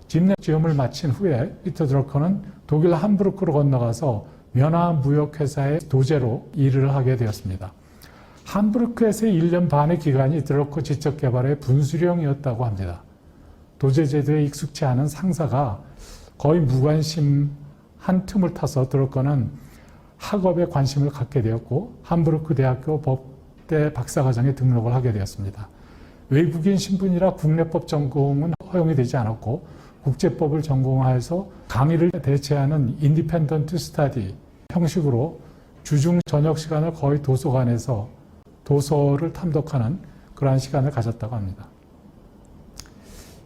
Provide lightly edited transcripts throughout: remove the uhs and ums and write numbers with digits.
짐내지엄을 마친 후에 피터 드러커는 독일 함부르크로 건너가서 면화무역회사의 도제로 일을 하게 되었습니다. 함부르크에서의 1년 반의 기간이 드러커 지적개발의 분수령이었다고 합니다. 도제제도에 익숙치 않은 상사가 거의 무관심한 틈을 타서 드러커는 학업에 관심을 갖게 되었고 함부르크 대학교 법대 박사과정에 등록을 하게 되었습니다. 외국인 신분이라 국내법 전공은 허용이 되지 않았고 국제법을 전공하여서 강의를 대체하는 인디펜던트 스터디 형식으로 주중 저녁 시간을 거의 도서관에서 도서를 탐독하는 그러한 시간을 가졌다고 합니다.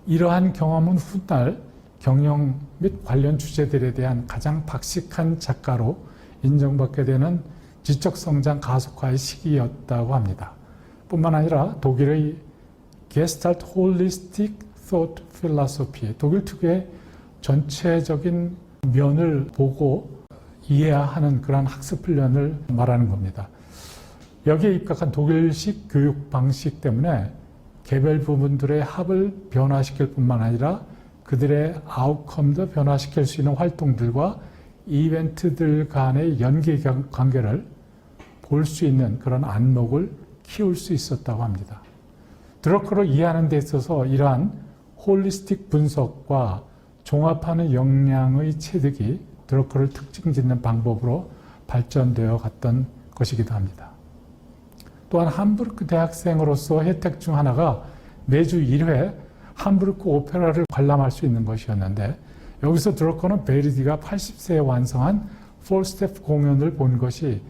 이러한 경험은 훗날 경영 및 관련 주제들에 대한 가장 박식한 작가로 인정받게 되는 지적성장 가속화의 시기였다고 합니다. 뿐만 아니라 독일의 Gestalt Holistic Thought Philosophy, 독일 특유의 전체적인 면을 보고 이해하는 그러한 학습 훈련을 말하는 겁니다. 여기에 입각한 독일식 교육 방식 때문에 개별 부분들의 합을 변화시킬 뿐만 아니라 그들의 아웃컴도 변화시킬 수 있는 활동들과 이벤트들 간의 연계 관계를 볼 수 있는 그런 안목을 키울 수 있었다고 합니다. 드러커를 이해하는 데 있어서 이러한 홀리스틱 분석과 종합하는 역량의 체득이 드러커를 특징 짓는 방법으로 발전되어 갔던 것이기도 합니다. 또한 함부르크 대학생으로서 혜택 중 하나가 매주 1회 함부르크 오페라를 관람할 수 있는 것이었는데 여기서 드러커는 베르디가 80세에 완성한 폴스테프 공연을 본 것이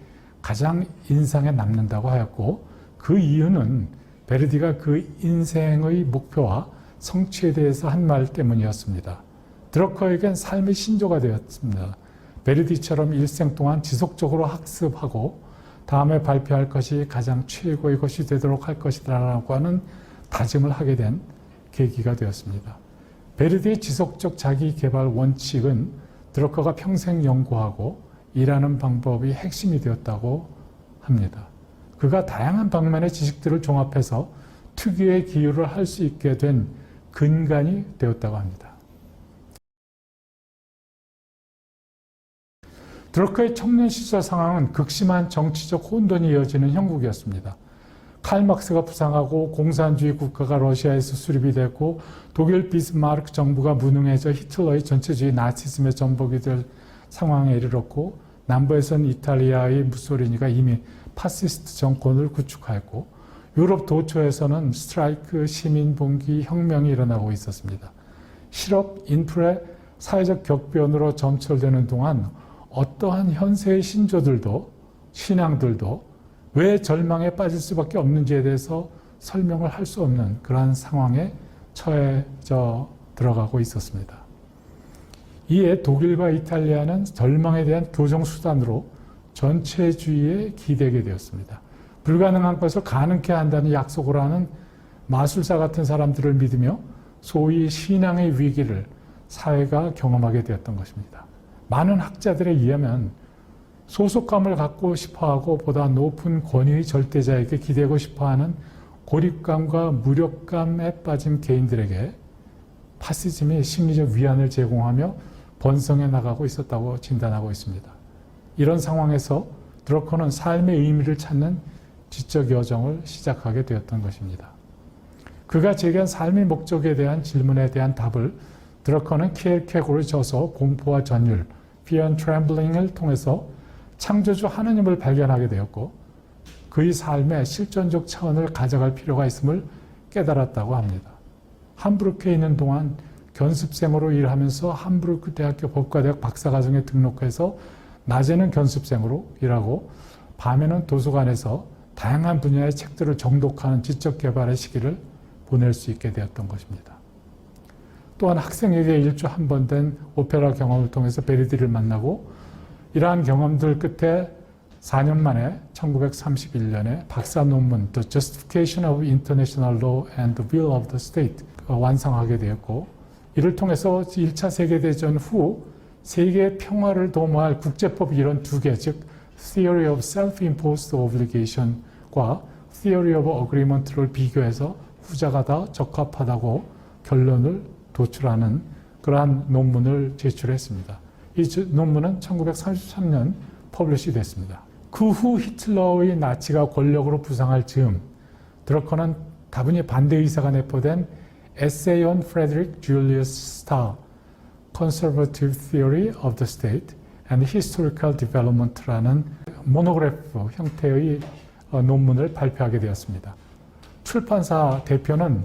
가장 인상에 남는다고 하였고 그 이유는 베르디가 그 인생의 목표와 성취에 대해서 한 말 때문이었습니다. 드러커에겐 삶의 신조가 되었습니다. 베르디처럼 일생 동안 지속적으로 학습하고 다음에 발표할 것이 가장 최고의 것이 되도록 할 것이라고 하는 다짐을 하게 된 계기가 되었습니다. 베르디의 지속적 자기 개발 원칙은 드러커가 평생 연구하고 일하는 방법이 핵심이 되었다고 합니다. 그가 다양한 방면의 지식들을 종합해서 특유의 기여를 할 수 있게 된 근간이 되었다고 합니다. 드러커의 청년 시절 상황은 극심한 정치적 혼돈이 이어지는 형국이었습니다. 칼 막스가 부상하고 공산주의 국가가 러시아에서 수립이 됐고 독일 비스마르크 정부가 무능해져 히틀러의 전체주의 나치즘의 전복이 될 상황에 이르렀고 남부에선 이탈리아의 무소리니가 이미 파시스트 정권을 구축하였고 유럽 도처에서는 스트라이크, 시민봉기, 혁명이 일어나고 있었습니다. 실업, 인프레, 사회적 격변으로 점철되는 동안 어떠한 현세의 신조들도 신앙들도 왜 절망에 빠질 수밖에 없는지에 대해서 설명을 할 수 없는 그러한 상황에 처해져 들어가고 있었습니다. 이에 독일과 이탈리아는 절망에 대한 교정 수단으로 전체주의에 기대게 되었습니다. 불가능한 것을 가능케 한다는 약속을 하는 마술사 같은 사람들을 믿으며 소위 신앙의 위기를 사회가 경험하게 되었던 것입니다. 많은 학자들에 의하면 소속감을 갖고 싶어하고 보다 높은 권위의 절대자에게 기대고 싶어하는 고립감과 무력감에 빠진 개인들에게 파시즘이 심리적 위안을 제공하며 번성해 나가고 있었다고 진단하고 있습니다. 이런 상황에서 드러커는 삶의 의미를 찾는 지적 여정을 시작하게 되었던 것입니다. 그가 제기한 삶의 목적에 대한 질문에 대한 답을 드러커는 키엘케고르의 저서 공포와 전율, Fear and Trembling을 통해서 창조주 하느님을 발견하게 되었고 그의 삶의 실존적 차원을 가져갈 필요가 있음을 깨달았다고 합니다. 함부르크에 있는 동안 견습생으로 일하면서 함부르크 대학교 법과대학 박사과정에 등록해서 낮에는 견습생으로 일하고 밤에는 도서관에서 다양한 분야의 책들을 정독하는 지적 개발의 시기를 보낼 수 있게 되었던 것입니다. 또한 학생에게 일주 한 번 된 오페라 경험을 통해서 베르디를 만나고 이러한 경험들 끝에 4년 만에 1931년에 박사 논문 The Justification of International Law and the Will of the State 완성하게 되었고 이를 통해서 1차 세계대전 후 세계 평화를 도모할 국제법 이론 2개, 즉 Theory of Self-Imposed Obligation과 Theory of Agreement를 비교해서 후자가 더 적합하다고 결론을 도출하는 그러한 논문을 제출했습니다. 이 논문은 1933년 퍼블리시 됐습니다. 그 후 히틀러의 나치가 권력으로 부상할 즈음 드러커는 다분히 반대 의사가 내포된 Essay on Frederick Julius Starr, Conservative Theory of the State and Historical Development라는 모노그래프 형태의 논문을 발표하게 되었습니다. 출판사 대표는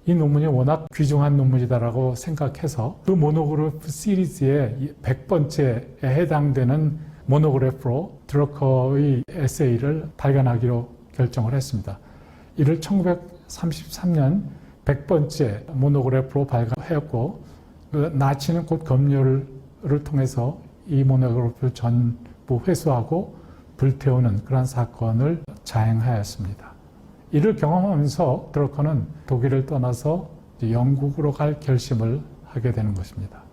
이 논문이 워낙 귀중한 논문이다라고 생각해서 그 모노그래프 시리즈의 100번째에 해당되는 모노그래프로 드러커의 에세이를 발간하기로 결정을 했습니다. 이를 1933년 100번째 모노그래프로 발간하였고 그 나치는 곧 검열을 통해서 이 모노그래프를 전부 회수하고 불태우는 그런 사건을 자행하였습니다. 이를 경험하면서 드러커는 독일을 떠나서 영국으로 갈 결심을 하게 되는 것입니다.